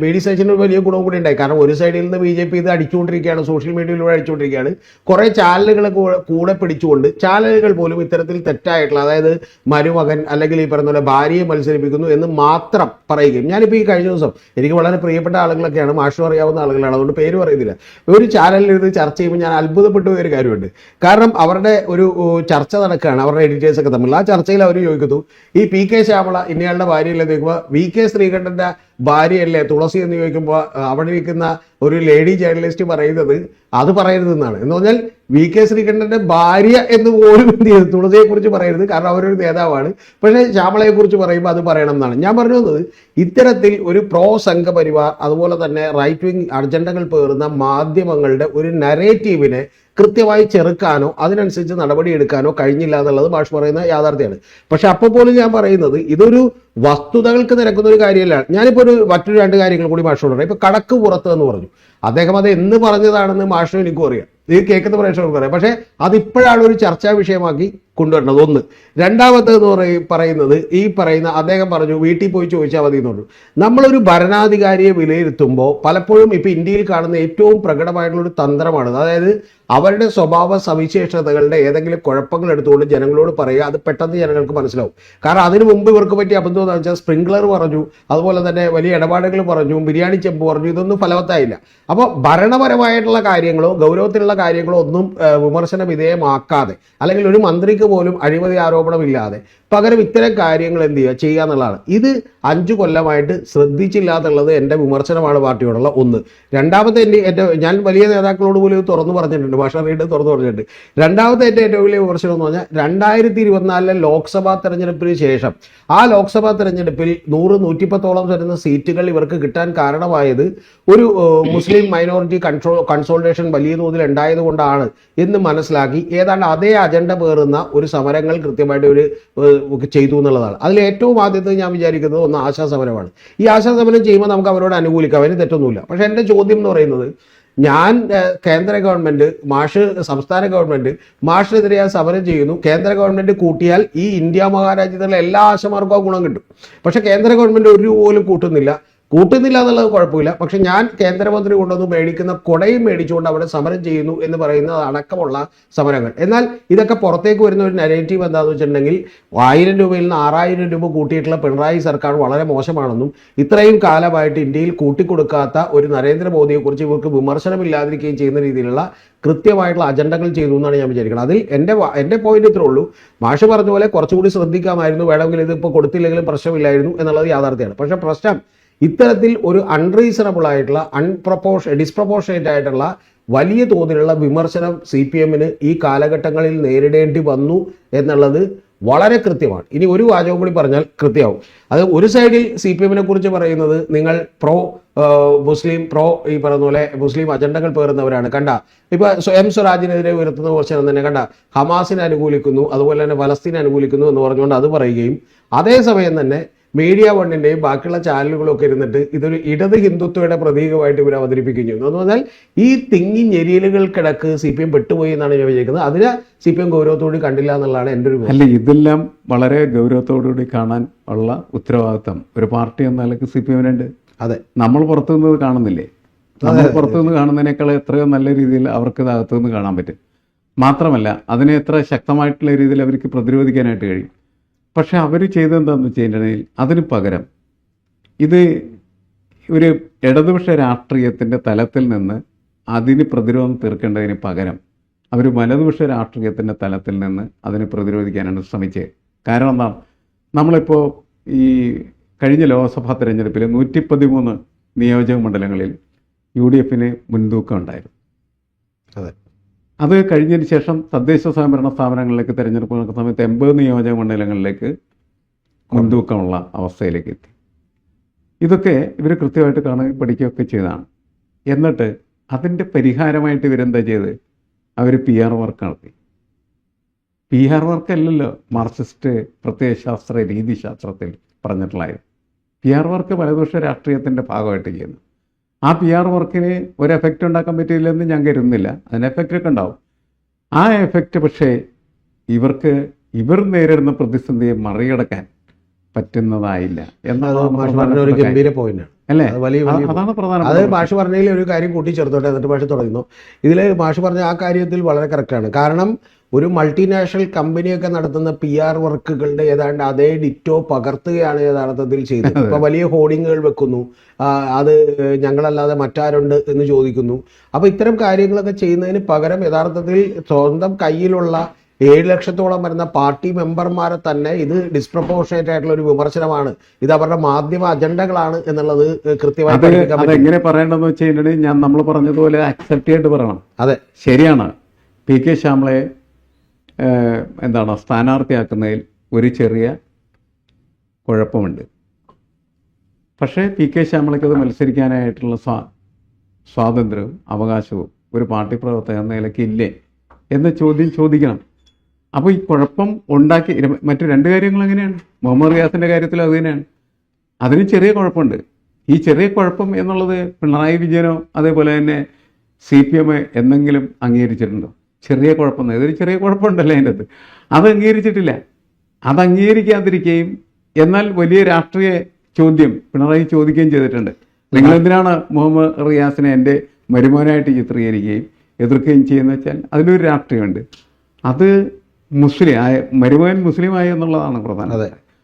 ബി ഡി സതീശന് വലിയ ഗുണവും കൂടി ഉണ്ടായി. കാരണം ഒരു സൈഡിൽ നിന്ന് BJP ഇത് അടിച്ചുകൊണ്ടിരിക്കുകയാണ്, സോഷ്യൽ മീഡിയയിലൂടെ അടിച്ചുകൊണ്ടിരിക്കുകയാണ്. കുറേ ചാനലുകൾ കൂടെ പിടിച്ചുകൊണ്ട് ചാനലുകൾ പോലും ഇത്തരത്തിൽ തെറ്റായിട്ടുള്ള, അതായത് മരുമകൻ അല്ലെങ്കിൽ ഈ പറഞ്ഞ പോലെ ഭാര്യയെ മത്സരിപ്പിക്കുന്നു എന്ന് മാത്രം പറയുകയും, ഞാനിപ്പോൾ ഈ കഴിഞ്ഞ ദിവസം എനിക്ക് വളരെ പ്രിയപ്പെട്ട ആളുകളൊക്കെയാണ്, മാഷും അറിയാവുന്ന ആളുകളാണ്, അതുകൊണ്ട് പേര് പറയുന്നില്ല, ഒരു ചാനലിൽ ഇത് ചർച്ച ചെയ്യുമ്പോൾ ഞാൻ അത്ഭുതപ്പെട്ട ഒരു കാര്യമുണ്ട്. കാരണം അവരുടെ ഒരു ചർച്ച നടക്കുകയാണ് അവരുടെ എഡിറ്റേഴ്സൊക്കെ തമ്മിൽ. ആ ചർച്ചയിൽ അവർ ചോദിക്കുന്നു, ഈ PK ശ്യാമള ഇന്നയാളുടെ ഭാര്യയല്ലേ ചോദിക്കുമ്പോൾ VK ശ്രീകണ്ഠന്റെ ഭാര്യയല്ലേ തുളസി എന്ന് ചോദിക്കുമ്പോൾ അവിടെ ഇരിക്കുന്ന ഒരു ലേഡി ജേർണലിസ്റ്റ് പറയുന്നത് അത് പറയരുതെന്നാണ്. എന്ന് പറഞ്ഞാൽ VK ശ്രീകണ്ഠന്റെ ഭാര്യ എന്ന് പോലും എന്ത് ചെയ്തു തുളസിയെ കുറിച്ച് പറയരുത്, കാരണം അവരൊരു നേതാവാണ്. പക്ഷേ ശ്യാമളയെ കുറിച്ച് പറയുമ്പോൾ അത് പറയണം എന്നാണ് ഞാൻ പറഞ്ഞു വന്നത്. ഇത്തരത്തിൽ ഒരു പ്രോ സംഘപരിവാർ അതുപോലെ തന്നെ റൈറ്റ് വിങ് അജണ്ടകൾ പേറുന്ന മാധ്യമങ്ങളുടെ ഒരു നരേറ്റീവിനെ കൃത്യമായി ചെറുക്കാനോ അതിനനുസരിച്ച് നടപടിയെടുക്കാനോ കഴിഞ്ഞില്ല എന്നുള്ളത് മാഷ് പറയുന്ന യാഥാർത്ഥ്യമാണ്. പക്ഷെ അപ്പോൾ പോലും ഞാൻ പറയുന്നത് ഇതൊരു വസ്തുതകൾക്ക് നിരക്കുന്ന ഒരു കാര്യമല്ല. ഞാനിപ്പോൾ മറ്റൊരു 2 കാര്യങ്ങൾ കൂടി മാഷോട് പറയാം. ഇപ്പൊ കടക്ക് പുറത്ത് എന്ന് പറഞ്ഞു, അദ്ദേഹം അത് എന്ന് പറഞ്ഞതാണെന്ന് മാഷിനും എനിക്കും അറിയാം, ഇത് കേൾക്കുന്ന പ്രേക്ഷകർക്ക് അറിയാം. പക്ഷേ അതിപ്പോഴാണ് ഒരു ചർച്ചാ വിഷയമാക്കി കൊണ്ടുവരുന്നത്. ഒന്ന്. രണ്ടാമത്തേന്ന് പറയുന്നത് ഈ പറയുന്ന അദ്ദേഹം പറഞ്ഞു വീട്ടിൽ പോയി ചോദിച്ചാൽ മതി എന്ന് പറഞ്ഞു. നമ്മളൊരു ഭരണാധികാരിയെ വിലയിരുത്തുമ്പോൾ പലപ്പോഴും ഇപ്പൊ ഇന്ത്യയിൽ കാണുന്ന ഏറ്റവും പ്രകടമായിട്ടുള്ള ഒരു തന്ത്രമാണ്, അതായത് അവരുടെ സ്വഭാവ സവിശേഷതകളുടെ ഏതെങ്കിലും കുഴപ്പങ്ങൾ എടുത്തുകൊണ്ട് ജനങ്ങളോട് പറയുക, അത് പെട്ടെന്ന് ജനങ്ങൾക്ക് മനസ്സിലാവും. കാരണം അതിനു മുമ്പ് ഇവർക്ക് പറ്റിയ അബദ്ധം എന്താണെന്ന് വെച്ചാൽ സ്പ്രിംഗ്ലർ പറഞ്ഞു, അതുപോലെ തന്നെ വലിയ ഇടപാടുകൾ പറഞ്ഞു, ബിരിയാണി ചെമ്പ് പറഞ്ഞു, ഇതൊന്നും ഫലവത്തായില്ല. അപ്പോൾ ഭരണപരമായിട്ടുള്ള കാര്യങ്ങളോ ഗൗരവത്തിലുള്ള കാര്യങ്ങളോ ഒന്നും വിമർശന വിധേയമാക്കാതെ, അല്ലെങ്കിൽ ഒരു മന്ത്രിക്ക് പോലും അഴിമതി ആരോപണമില്ലാതെ പകരം ഇത്തരം കാര്യങ്ങൾ എന്ത് ചെയ്യുക എന്നുള്ളതാണ്. ഇത് 5 കൊല്ലമായിട്ട് ശ്രദ്ധിച്ചില്ല എന്നുള്ളത് എൻ്റെ വിമർശനമാണ് പാർട്ടിയോടുള്ള ഒന്ന്. രണ്ടാമത്തെ ഞാൻ വലിയ നേതാക്കളോട് പോലും ഇത് തുറന്നു പറഞ്ഞിട്ടുണ്ട്, ഭാഷ റീഡ് തുറന്നു പറഞ്ഞിട്ടുണ്ട്. രണ്ടാമത്തെ എൻ്റെ ഏറ്റവും വലിയ വിമർശനം എന്ന് പറഞ്ഞാൽ 2024 ലോക്സഭാ തെരഞ്ഞെടുപ്പിന് ശേഷം ആ ലോക്സഭാ തെരഞ്ഞെടുപ്പിൽ 100-110ഓളം വരുന്ന സീറ്റുകൾ ഇവർക്ക് കിട്ടാൻ കാരണമായത് ഒരു മുസ്ലിം മൈനോറിറ്റി കൺസോൾട്ടേഷൻ വലിയ തോതിൽ ഉണ്ടായത് കൊണ്ടാണ് എന്ന് മനസ്സിലാക്കി ഏതാണ്ട് അതേ അജണ്ട പേറുന്ന ഒരു സമരങ്ങൾ കൃത്യമായിട്ട് ഒരു ചെയ്തു എന്നുള്ളതാണ്. അതിൽ ഏറ്റവും ആദ്യത്തെ ഞാൻ വിചാരിക്കുന്നത് ഒന്ന് ആശാസമരമാണ്. ഈ ആശാസമരം ചെയ്യുമ്പോൾ നമുക്ക് അവരോട് അനുകൂലിക്കാം, അതിന് തെറ്റൊന്നുമില്ല. പക്ഷേ എൻ്റെ ചോദ്യം എന്ന് പറയുന്നത്, ഞാൻ കേന്ദ്ര ഗവൺമെന്റ്, മാഷ് സംസ്ഥാന ഗവൺമെന്റ് മാഷിനെതിരെ സമരം ചെയ്യുന്നു, കേന്ദ്ര ഗവൺമെന്റ് കൂട്ടിയാൽ ഈ ഇന്ത്യ മഹാരാജ്യത്തുള്ള എല്ലാ ആശമാർക്കും ഗുണം കിട്ടും. പക്ഷെ കേന്ദ്ര ഗവൺമെന്റ് ഒരു പോലും കൂട്ടുന്നില്ല എന്നുള്ളത് കുഴപ്പമില്ല. പക്ഷെ ഞാൻ കേന്ദ്രമന്ത്രി കൊണ്ടുവന്ന് മേടിക്കുന്ന കൊടയും മേടിച്ചുകൊണ്ട് അവിടെ സമരം ചെയ്യുന്നു എന്ന് പറയുന്നത് അടക്കമുള്ള സമരങ്ങൾ. എന്നാൽ ഇതൊക്കെ പുറത്തേക്ക് വരുന്ന ഒരു നെഗറ്റീവ് എന്താണെന്ന് വെച്ചിട്ടുണ്ടെങ്കിൽ 1000 രൂപയിൽ നിന്ന് 6000 രൂപ കൂട്ടിയിട്ടുള്ള പിണറായി സർക്കാർ വളരെ മോശമാണെന്നും ഇത്രയും കാലമായിട്ട് ഇന്ത്യയിൽ കൂട്ടിക്കൊടുക്കാത്ത ഒരു നരേന്ദ്രമോദിയെക്കുറിച്ച് ഇവർക്ക് വിമർശനമില്ലാതിരിക്കുകയും ചെയ്യുന്ന രീതിയിലുള്ള കൃത്യമായിട്ടുള്ള അജണ്ടകൾ ചെയ്തു എന്നാണ് ഞാൻ വിചാരിക്കുന്നത്. അതിൽ എൻ്റെ പോയിന്റ് ഇത്രേ ഉള്ളൂ. മാഷ് പറഞ്ഞ പോലെ കുറച്ചുകൂടി ശ്രദ്ധിക്കാമായിരുന്നു, വേണമെങ്കിൽ ഇതിപ്പോൾ കൊടുത്തില്ലെങ്കിലും പ്രശ്നമില്ലായിരുന്നു എന്നുള്ളത് യാഥാർത്ഥ്യമാണ്. പക്ഷേ പ്രശ്നം ഇത്തരത്തിൽ ഒരു അൺറീസണബിൾ ആയിട്ടുള്ള ഡിസ്പ്രപ്പോർഷനേറ്റ് ആയിട്ടുള്ള വലിയ തോതിലുള്ള വിമർശനം CPM-ന് ഈ കാലഘട്ടങ്ങളിൽ നേരിടേണ്ടി വന്നു എന്നുള്ളത് വളരെ കൃത്യമാണ്. ഇനി ഒരു വാചകം കൂടി പറഞ്ഞാൽ കൃത്യമാവും. അത് ഒരു സൈഡിൽ CPM-നെ കുറിച്ച് പറയുന്നത് നിങ്ങൾ മുസ്ലിം ഈ പറയുന്ന പോലെ മുസ്ലിം അജണ്ടകൾ പേറുന്നവരാണ്, കണ്ട ഇപ്പൊ സ്വരാജിനെതിരെ ഉയർത്തുന്ന വിമർശനം തന്നെ കണ്ട ഹമാസിനെ അനുകൂലിക്കുന്നു, അതുപോലെ തന്നെ ഫലസ്തീനെ അനുകൂലിക്കുന്നു എന്ന് പറഞ്ഞുകൊണ്ട് അത് പറയുകയും അതേസമയം തന്നെ മീഡിയ വണ്ണിൻ്റെയും ബാക്കിയുള്ള ചാനലുകളൊക്കെ ഇരുന്നിട്ട് ഇതൊരു ഇടത് ഹിന്ദുത്വയുടെ പ്രതീകമായിട്ട് ഇവർ അവതരിപ്പിക്കുകയും ചെയ്യുന്നു. എന്ന് പറഞ്ഞാൽ ഈ തിങ്ങി ഞെരിയലുകൾക്കിടക്ക് CPM പെട്ടുപോയി എന്നാണ് ഞാൻ വിചാരിക്കുന്നത്. അതിനെ CPM ഗൗരവത്തോടുകൂടി കണ്ടില്ല എന്നുള്ളതാണ് എൻ്റെ ഒരു അല്ല, ഇതെല്ലാം വളരെ ഗൗരവത്തോടുകൂടി കാണാൻ ഉള്ള ഉത്തരവാദിത്തം ഒരു പാർട്ടി എന്ന നിലയ്ക്ക് CPM-നുണ്ട്. അതെ, നമ്മൾ പുറത്തുനിന്ന് കാണുന്നില്ലേ? നമ്മൾ പുറത്തുനിന്ന് കാണുന്നതിനേക്കാൾ എത്രയോ നല്ല രീതിയിൽ അവർക്ക് അകത്തുനിന്ന് കാണാൻ പറ്റും. മാത്രമല്ല അതിനെ എത്ര ശക്തമായിട്ടുള്ള രീതിയിൽ അവർക്ക് പ്രതിരോധിക്കാനായിട്ട് കഴിയും. പക്ഷെ അവർ ചെയ്തതെന്താണെന്ന് വെച്ച് കഴിഞ്ഞിട്ടുണ്ടെങ്കിൽ അതിന് പകരം ഇത് ഒരു ഇടതുപക്ഷ രാഷ്ട്രീയത്തിൻ്റെ തലത്തിൽ നിന്ന് അതിന് പ്രതിരോധം തീർക്കേണ്ടതിന് പകരം അവർ വലതുപക്ഷ രാഷ്ട്രീയത്തിൻ്റെ തലത്തിൽ നിന്ന് അതിനെ പ്രതിരോധിക്കാനാണ് ശ്രമിച്ചത്. കാരണം എന്താണ്, നമ്മളിപ്പോൾ ഈ കഴിഞ്ഞ ലോക്സഭാ തെരഞ്ഞെടുപ്പിൽ 113 നിയോജക മണ്ഡലങ്ങളിൽ UDF-ന് മുൻതൂക്കം ഉണ്ടായിരുന്നു. അതെ, അത് കഴിഞ്ഞതിന് ശേഷം തദ്ദേശ സ്വയംഭരണ സ്ഥാപനങ്ങളിലേക്ക് തെരഞ്ഞെടുപ്പ് നടക്കുന്ന സമയത്ത് 80 നിയോജക മണ്ഡലങ്ങളിലേക്ക് മുൻതൂക്കമുള്ള അവസ്ഥയിലേക്ക് എത്തി. ഇതൊക്കെ ഇവർ കൃത്യമായിട്ട് കാണുകയും പഠിക്കുകയൊക്കെ ചെയ്തതാണ്. എന്നിട്ട് അതിൻ്റെ പരിഹാരമായിട്ട് ഇവരെന്താ ചെയ്ത്, അവർ PR വർക്ക് നടത്തി. PR വർക്കല്ലല്ലോ മാർക്സിസ്റ്റ് പ്രത്യയശാസ്ത്ര രീതിശാസ്ത്രത്തിൽ പറഞ്ഞിട്ടുള്ളത്. PR വർക്ക് വലതുപക്ഷ രാഷ്ട്രീയത്തിൻ്റെ ഭാഗമായിട്ട് ചെയ്യുന്നു. ആ PR വർക്കിന് ഒരു എഫക്റ്റ് ഉണ്ടാക്കാൻ പറ്റിയില്ലെന്ന് ഞാൻ കരുതുന്നില്ല. അതിന് എഫക്റ്റൊക്കെ ഉണ്ടാവും. ആ എഫക്റ്റ് പക്ഷേ ഇവർ നേരിടുന്ന പ്രതിസന്ധിയെ മറികടക്കാൻ പറ്റുന്നതായില്ല ഒരു ഗംഭീര പോയിന്റാണ് അല്ലേ? അതാണ് പ്രധാനം. അത് മാഷ് പറഞ്ഞതിൽ ഒരു കാര്യം കൂട്ടിച്ചേർത്തോട്ടെ, എന്നിട്ട് മാഷ് തുടങ്ങുന്നു. ഇതിൽ മാഷ് പറഞ്ഞ ആ കാര്യത്തിൽ വളരെ കറക്റ്റാണ്. കാരണം ഒരു മൾട്ടിനാഷണൽ കമ്പനിയൊക്കെ നടത്തുന്ന PR വർക്കുകളുടെ ഏതാണ്ട് അതേ ഡിറ്റോ പകർത്തുകയാണ് യഥാർത്ഥത്തിൽ ചെയ്തത്. ഇപ്പൊ വലിയ ഹോർഡിങ്ങുകൾ വെക്കുന്നു, അത് ഞങ്ങളല്ലാതെ മറ്റാരുണ്ട് എന്ന് ചോദിക്കുന്നു. അപ്പൊ ഇത്തരം കാര്യങ്ങളൊക്കെ ചെയ്യുന്നതിന് പകരം യഥാർത്ഥത്തിൽ സ്വന്തം കയ്യിലുള്ള 7 ലക്ഷത്തോളം വരുന്ന പാർട്ടി മെമ്പർമാരെ തന്നെ ഇത് ഡിസ്പ്രപ്പോർഷനേറ്റ് ആയിട്ടുള്ള ഒരു വിമർശനമാണ്, ഇത് അവരുടെ മാധ്യമ അജണ്ടകളാണ് എന്നുള്ളത് കൃത്യമായി എങ്ങനെ പറയേണ്ടതെന്ന് വെച്ച് കഴിഞ്ഞാൽ നമ്മൾ പറഞ്ഞതുപോലെ അക്സെപ്റ്റ് ചെയ്തിട്ട് പറയണം. അതെ, ശരിയാണ്. PK ശ്യാമളയെ സ്ഥാനാർത്ഥിയാക്കുന്നതിൽ ഒരു ചെറിയ കുഴപ്പമുണ്ട്. പക്ഷേ PK ശ്യാമളയ്ക്ക് അത് മത്സരിക്കാനായിട്ടുള്ള സ്വാതന്ത്ര്യവും അവകാശവും ഒരു പാർട്ടി പ്രവർത്തകൻ എന്ന നിലയ്ക്ക് ഇല്ലേ എന്ന ചോദിക്കണം. അപ്പോൾ ഈ കുഴപ്പം ഉണ്ടാക്കി മറ്റു 2 കാര്യങ്ങൾ എങ്ങനെയാണ്? മുഹമ്മദ് റിയാസിൻ്റെ കാര്യത്തിൽ അത് തന്നെയാണ്. അതിന് ചെറിയ കുഴപ്പമുണ്ട്. ഈ ചെറിയ കുഴപ്പം എന്നുള്ളത് പിണറായി വിജയനോ അതേപോലെ തന്നെ CPM എന്നെങ്കിലും അംഗീകരിച്ചിട്ടുണ്ടോ? ചെറിയ കുഴപ്പം, ഇതൊരു ചെറിയ കുഴപ്പമുണ്ടല്ലോ അതിൻ്റെ അകത്ത്. അത് അംഗീകരിച്ചിട്ടില്ല. അത് അംഗീകരിക്കാതിരിക്കുകയും എന്നാൽ വലിയ രാഷ്ട്രീയ ചോദ്യം പിണറായി ചോദിക്കുകയും ചെയ്തിട്ടുണ്ട്. നിങ്ങളെന്തിനാണ് മുഹമ്മദ് റിയാസിനെ എൻ്റെ മരുമോനായിട്ട് ചിത്രീകരിക്കുകയും എതിർക്കുകയും ചെയ്യുന്നത് വെച്ചാൽ അതിലൊരു രാഷ്ട്രീയമുണ്ട്. അത് മരുമകൻ മുസ്ലിമായി എന്നുള്ളതാണ് പ്രധാനം.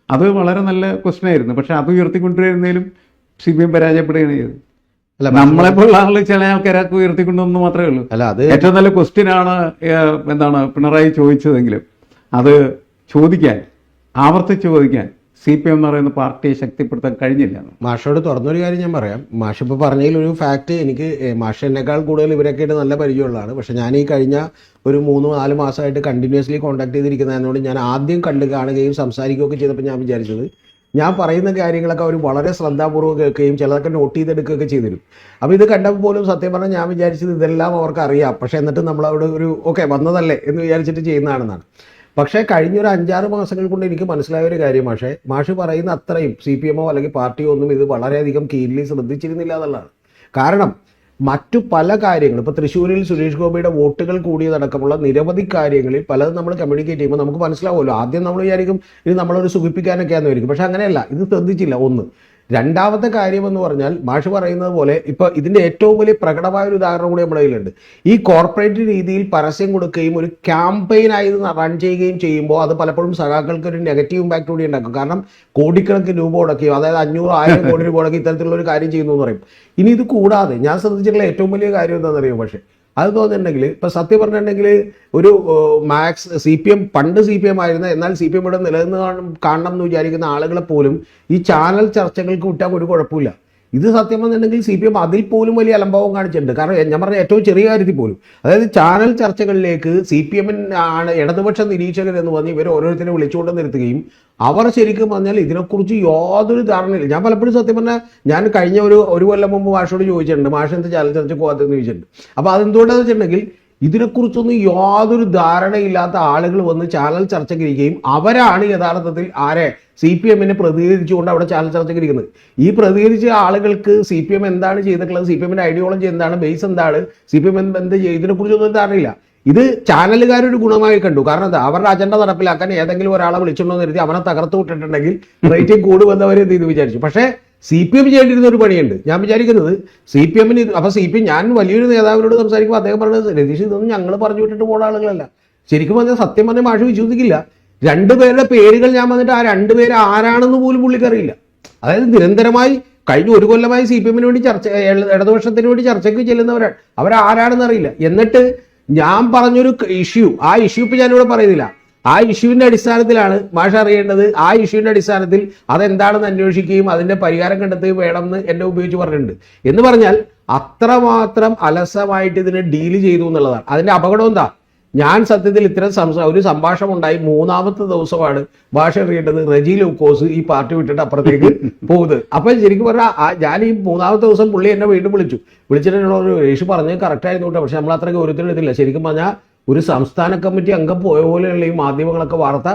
അത് വളരെ നല്ല ക്വസ്റ്റ്യൻ ആയിരുന്നു. പക്ഷെ അത് ഉയർത്തിക്കൊണ്ടുവരുന്നതിലും CPM പരാജയപ്പെടുകയാണ് ചെയ്തത്. നമ്മളെപ്പോലുള്ള ആളുകൾ ചില ആൾക്കാരൊക്കെ ഉയർത്തിക്കൊണ്ടുവന്ന് മാത്രമേ ഉള്ളൂ. ഏറ്റവും നല്ല ക്വസ്റ്റ്യനാണ് പിണറായി ചോദിച്ചതെങ്കിലും അത് ആവർത്തിച്ച് ചോദിക്കാൻ CPM എന്ന് പറയുന്ന പാർട്ടിയെ ശക്തിപ്പെടുത്താൻ കഴിഞ്ഞില്ല. മാഷോട് തുറന്നൊരു കാര്യം ഞാൻ പറയാം. മാഷ് ഇപ്പോൾ പറഞ്ഞതിൽ ഒരു ഫാക്ട്, എനിക്ക് മാഷ് എന്നെക്കാൾ കൂടുതൽ ഇവരൊക്കെ ആയിട്ട് നല്ല പരിചയമുള്ളതാണ്. പക്ഷെ ഞാൻ ഈ കഴിഞ്ഞ ഒരു 3-4 മാസമായിട്ട് കണ്ടിന്യൂസ്ലി കോൺടാക്ട് ചെയ്തിരിക്കുന്നതിനോട് ഞാൻ ആദ്യം കാണുകയും സംസാരിക്കുകയൊക്കെ ചെയ്തപ്പോൾ ഞാൻ വിചാരിച്ചത് ഞാൻ പറയുന്ന കാര്യങ്ങളൊക്കെ അവർ വളരെ ശ്രദ്ധാപൂർവ്വം കേൾക്കുകയും ചിലതൊക്കെ നോട്ട് ചെയ്തെടുക്കുകയൊക്കെ ചെയ്തിരും. അപ്പോൾ ഇത് കണ്ടപ്പോൾ പോലും സത്യം പറഞ്ഞാൽ ഞാൻ വിചാരിച്ചത് ഇതെല്ലാം അവർക്ക് അറിയാം, പക്ഷേ എന്നിട്ട് നമ്മളവിടെ ഒരു ഓക്കെ വന്നതല്ലേ എന്ന് വിചാരിച്ചിട്ട് ചെയ്യുന്നതാണെന്നാണ്. പക്ഷേ കഴിഞ്ഞൊരു 5-6 മാസങ്ങൾ കൊണ്ട് എനിക്ക് മനസ്സിലായ ഒരു കാര്യം, മാഷ് പറയുന്ന അത്രയും CPM അല്ലെങ്കിൽ പാർട്ടിയോ ഒന്നും ഇത് വളരെയധികം കീൻലി ശ്രദ്ധിച്ചിരുന്നില്ല എന്നുള്ളതാണ്. കാരണം മറ്റു പല കാര്യങ്ങളും ഇപ്പോൾ തൃശ്ശൂരിൽ സുരേഷ് ഗോപിയുടെ വോട്ടുകൾ കൂടിയതടക്കമുള്ള നിരവധി കാര്യങ്ങളിൽ പലതും നമ്മൾ കമ്മ്യൂണിക്കേറ്റ് ചെയ്യുമ്പോൾ നമുക്ക് മനസ്സിലാവുമല്ലോ. ആദ്യം നമ്മൾ വിചാരിക്കും ഇത് നമ്മളൊരു സുഖിപ്പിക്കാനൊക്കെയാണെന്ന് വരിക്കും. പക്ഷെ അങ്ങനെയല്ല, ഇത് ശ്രദ്ധിച്ചില്ല. ഒന്ന്. രണ്ടാമത്തെ കാര്യമെന്ന് പറഞ്ഞാൽ മാഷ് പറയുന്നത് പോലെ ഇപ്പോൾ ഇതിൻ്റെ ഏറ്റവും വലിയ പ്രകടമായ ഒരു ഉദാഹരണം കൂടി നമ്മുടെ കയ്യിലുണ്ട്. ഈ കോർപ്പറേറ്റ് രീതിയിൽ പരസ്യം കൊടുക്കുകയും ഒരു ക്യാമ്പയിനായി റൺ ചെയ്യുകയും ചെയ്യുമ്പോൾ അത് പലപ്പോഴും സഖാക്കൾക്ക് ഒരു നെഗറ്റീവ് ഇമ്പാക്ട് കൂടി ഉണ്ടാക്കും. കാരണം കോടിക്കണക്കിന് രൂപ മുടക്കിയോ, അതായത് 500-1000 കോടി രൂപ മുടക്കി ഇത്തരത്തിലുള്ള ഒരു കാര്യം ചെയ്യുന്നു എന്ന് പറയും. ഇനി ഇത് കൂടാതെ ഞാൻ ശ്രദ്ധിച്ചിട്ടുള്ള ഏറ്റവും വലിയ കാര്യം എന്താണെന്നറിയോ? പക്ഷേ അത് തോന്നുന്നുണ്ടെങ്കിൽ ഇപ്പം സത്യം പറഞ്ഞിട്ടുണ്ടെങ്കിൽ ഒരു പണ്ട് CPM ആയിരുന്ന, എന്നാൽ CPM ഇവിടെ നിലനിന്ന് കാണണം എന്ന് വിചാരിക്കുന്ന ആളുകളെ പോലും ഈ ചാനൽ ചർച്ചകൾക്ക് വിട്ടാൽ ഒരു കുഴപ്പമില്ല. ഇത് സത്യം പറഞ്ഞിട്ടുണ്ടെങ്കിൽ CPM അതിൽ പോലും വലിയ അലംഭാവം കാണിച്ചിട്ടുണ്ട്. കാരണം ഞാൻ പറഞ്ഞ ഏറ്റവും ചെറിയ കാര്യത്തിൽ പോലും, അതായത് ചാനൽ ചർച്ചകളിലേക്ക് CPM ആണ് ഇടതുപക്ഷ നിരീക്ഷകർ എന്ന് പറഞ്ഞ് ഇവർ ഓരോരുത്തരെ വിളിച്ചുകൊണ്ട് നിർത്തുകയും അവർ ശരിക്കും പറഞ്ഞാൽ ഇതിനെക്കുറിച്ച് യാതൊരു ധാരണയില്ല. ഞാൻ പലപ്പോഴും സത്യം പറഞ്ഞാൽ ഞാൻ കഴിഞ്ഞ ഒരു കൊല്ലം മുമ്പ് മാഷോട് ചോദിച്ചിട്ടുണ്ട്, മാഷ് എന്ത് ചാനൽ ചർച്ചയ്ക്ക് പോകാത്തെന്ന് ചോദിച്ചിട്ടുണ്ട്. അപ്പോൾ അതെന്തുകൊണ്ടാണെന്ന് വെച്ചിട്ടുണ്ടെങ്കിൽ ഇതിനെക്കുറിച്ചൊന്നും യാതൊരു ധാരണയില്ലാത്ത ആളുകൾ വന്ന് ചാനൽ ചർച്ചയ്ക്ക് ഇരിക്കുകയും അവരാണ് യഥാർത്ഥത്തിൽ CPM പ്രതികരിച്ചുകൊണ്ട് അവിടെ ചാനൽ ചർച്ചയ്ക്ക് ഇരിക്കുന്നത്. ഈ പ്രതികരിച്ച ആളുകൾക്ക് CPM എന്താണ് ചെയ്തിട്ടുള്ളത്, CPM ഐഡിയോളജി എന്താണ്, ബേസ് എന്താണ്, CPM എന്ത് ഇതിനെക്കുറിച്ചൊന്നും ധാരണയില്ല. ഇത് ചാനലുകാരൊരു ഗുണമായി കണ്ടു. കാരണം എന്താ, അവരുടെ അജണ്ട നടപ്പിലാക്കാൻ ഏതെങ്കിലും ഒരാളെ വിളിച്ചുകൊണ്ടോ നിർത്തി അവനെ തകർത്ത് വിട്ടിട്ടുണ്ടെങ്കിൽ റേറ്റിംഗ് കൂടുമെന്നവർ എന്ത് ചെയ്തു വിചാരിച്ചു. പക്ഷേ CPM ചെയ്യേണ്ടിരുന്ന ഒരു പണിയുണ്ട്. ഞാൻ വിചാരിക്കുന്നത് CPM അപ്പോൾ ഞാൻ വലിയൊരു നേതാവിനോട് സംസാരിക്കുമ്പോൾ അദ്ദേഹം പറഞ്ഞത്, രതീഷ് ഇതൊന്നും ഞങ്ങൾ പറഞ്ഞു വിട്ടിട്ട് പോകുന്ന ആളുകളല്ല. ശരിക്കും പറഞ്ഞാൽ സത്യം പറഞ്ഞാൽ മാഷ് വിശ്വസിക്കില്ല, 2 പേരുടെ പേരുകൾ ഞാൻ വന്നിട്ട് ആ 2 പേര് ആരാണെന്ന് പോലും പുള്ളിക്കറിയില്ല. അതായത് നിരന്തരമായി കഴിഞ്ഞ 1 കൊല്ലമായി CPM വേണ്ടി ഇടതുപക്ഷത്തിന് വേണ്ടി ചർച്ചയ്ക്ക് ചെല്ലുന്നവരാണ്. അവരാരാണെന്ന് അറിയില്ല. എന്നിട്ട് ഞാൻ പറഞ്ഞൊരു ആ ഇഷ്യൂ ഇപ്പം ഞാനിവിടെ പറയുന്നില്ല. ആ ഇഷ്യൂവിൻ്റെ അടിസ്ഥാനത്തിലാണ് മാഷ് അറിയേണ്ടത്. ആ ഇഷ്യൂവിൻ്റെ അടിസ്ഥാനത്തിൽ അതെന്താണെന്ന് അന്വേഷിക്കുകയും അതിൻ്റെ പരിഹാരം കണ്ടെത്തുകയും വേണമെന്ന് എന്നെ ഉപയോഗിച്ച് പറഞ്ഞിട്ടുണ്ട്. എന്ന് പറഞ്ഞാൽ അത്രമാത്രം അലസമായിട്ട് ഇതിനെ ഡീല് ചെയ്തു എന്നുള്ളതാണ്. അതിൻ്റെ അപകടം എന്താ? ഞാൻ സത്യത്തിൽ ഇത്തരം ഒരു സംഭാഷണം ഉണ്ടായി 3ാമത്തെ ദിവസമാണ് ഭാഷ അറിയേണ്ടത് റെജി ലൂക്കോസ് ഈ പാർട്ടി വിട്ടിട്ട് അപ്പുറത്തേക്ക് പോകുന്നത്. അപ്പം ശരിക്കും പറഞ്ഞാൽ ഞാൻ ഈ 3ാമത്തെ ദിവസം പുള്ളി എന്നെ വീണ്ടും വിളിച്ചിട്ട് ഒരു രേഷ് പറഞ്ഞത് കറക്റ്റായിരുന്നു കേട്ടോ, പക്ഷെ നമ്മൾ അത്ര ഗൗരവത്തിലെടുത്തില്ല. ശരിക്കും പറഞ്ഞാൽ ഒരു സംസ്ഥാന കമ്മിറ്റി അംഗം പോയ പോലെയുള്ള ഈ മാധ്യമങ്ങളൊക്കെ വാർത്ത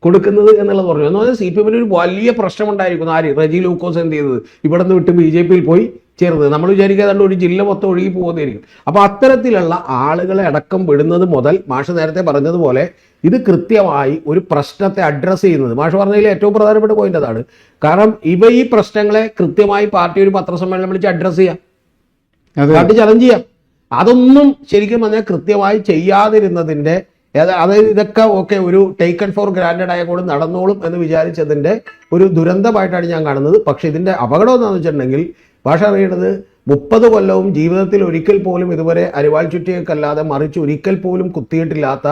കൊടുക്കുന്നത് എന്നുള്ളത് പറഞ്ഞു. എന്ന് പറഞ്ഞാൽ CPM-ന് ഒരു വലിയ പ്രശ്നമുണ്ടായിരിക്കുന്നു. ആര്? റെജി ലൂക്കോസ് എന്ത് ചെയ്തത്? ഇവിടെ നിന്ന് വിട്ട് BJP-യിൽ പോയി ചേർന്നത്. നമ്മൾ വിചാരിക്കാതെ ഒരു ജില്ല മൊത്തം ഒഴുകി പോകുന്നതായിരിക്കും. അപ്പോൾ അത്തരത്തിലുള്ള ആളുകളെ അടക്കം വിടുന്നത് മുതൽ മാഷ് നേരത്തെ പറഞ്ഞതുപോലെ ഇത് കൃത്യമായി ഒരു പ്രശ്നത്തെ അഡ്രസ്സ് ചെയ്യുന്നത്. മാഷ് പറഞ്ഞതിൽ ഏറ്റവും പ്രധാനപ്പെട്ട പോയിന്റ് അതാണ്. കാരണം ഈ പ്രശ്നങ്ങളെ കൃത്യമായി പാർട്ടി ഒരു പത്രസമ്മേളനം വിളിച്ച് അഡ്രസ്സ് ചെയ്യാം, പാർട്ടി ചലഞ്ച് ചെയ്യാം. അതൊന്നും ശരിക്കും പറഞ്ഞാൽ കൃത്യമായി ചെയ്യാതിരുന്നതിൻ്റെ, അതായത് ഇതൊക്കെ ഓക്കെ ഒരു ടേക്കൺ ഫോർ ഗ്രാൻഡഡ് ആയ കൂടെ നടന്നോളും എന്ന് വിചാരിച്ചതിൻ്റെ ഒരു ദുരന്തമായിട്ടാണ് ഞാൻ കാണുന്നത്. പക്ഷേ ഇതിൻ്റെ അപകടം എന്താണെന്ന് വെച്ചിട്ടുണ്ടെങ്കിൽ ഭാഷ അറിയണത് 30 കൊല്ലവും ജീവിതത്തിൽ ഒരിക്കൽ പോലും ഇതുവരെ അരിവാൾ ചുറ്റിയൊക്കെയല്ലാതെ മറിച്ച് ഒരിക്കൽ പോലും കുത്തിയിട്ടില്ലാത്ത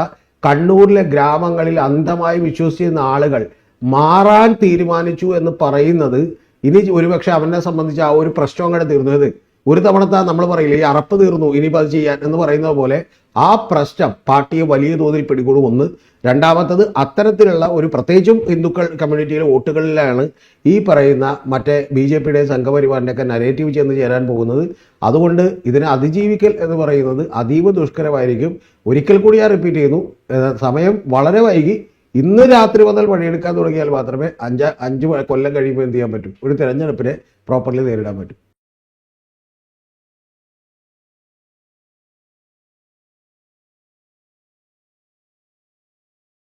കണ്ണൂരിലെ ഗ്രാമങ്ങളിൽ അന്ധമായി വിശ്വസിച്ചിരുന്ന ആളുകൾ മാറാൻ തീരുമാനിച്ചു എന്ന് പറയുന്നത് ഇനി ഒരുപക്ഷെ അവനെ സംബന്ധിച്ച് ആ ഒരു പ്രശ്നം അങ്ങനെ തീർന്നത് ഒരു തവണത്തെ നമ്മൾ പറയില്ലേ ഈ അറപ്പ് തീർന്നു ഇനിയിപ്പോൾ അത് ചെയ്യാൻ എന്ന് പറയുന്നത് പോലെ ആ പ്രശ്നം പാർട്ടിയെ വലിയ തോതിൽ പിടികൂടും. ഒന്ന്. രണ്ടാമത്തത് അത്തരത്തിലുള്ള ഒരു പ്രത്യേകിച്ചും ഹിന്ദുക്കൾ കമ്മ്യൂണിറ്റിയിലെ വോട്ടുകളിലാണ് ഈ പറയുന്ന മറ്റേ BJP-യുടെ സംഘപരിവാറിൻ്റെയൊക്കെ നരേറ്റീവ് ചെന്ന് ചേരാൻ പോകുന്നത്. അതുകൊണ്ട് ഇതിനെ അതിജീവിക്കൽ എന്ന് പറയുന്നത് അതീവ ദുഷ്കരമായിരിക്കും. ഒരിക്കൽ കൂടി ഞാൻ റിപ്പീറ്റ് ചെയ്യുന്നു, സമയം വളരെ വൈകി. ഇന്ന് രാത്രി മുതൽ പണിയെടുക്കാൻ തുടങ്ങിയാൽ മാത്രമേ 5 കൊല്ലം കഴിയുമ്പോൾ എന്ത് ചെയ്യാൻ പറ്റും, ഒരു തെരഞ്ഞെടുപ്പിനെ പ്രോപ്പർലി നേരിടാൻ പറ്റും.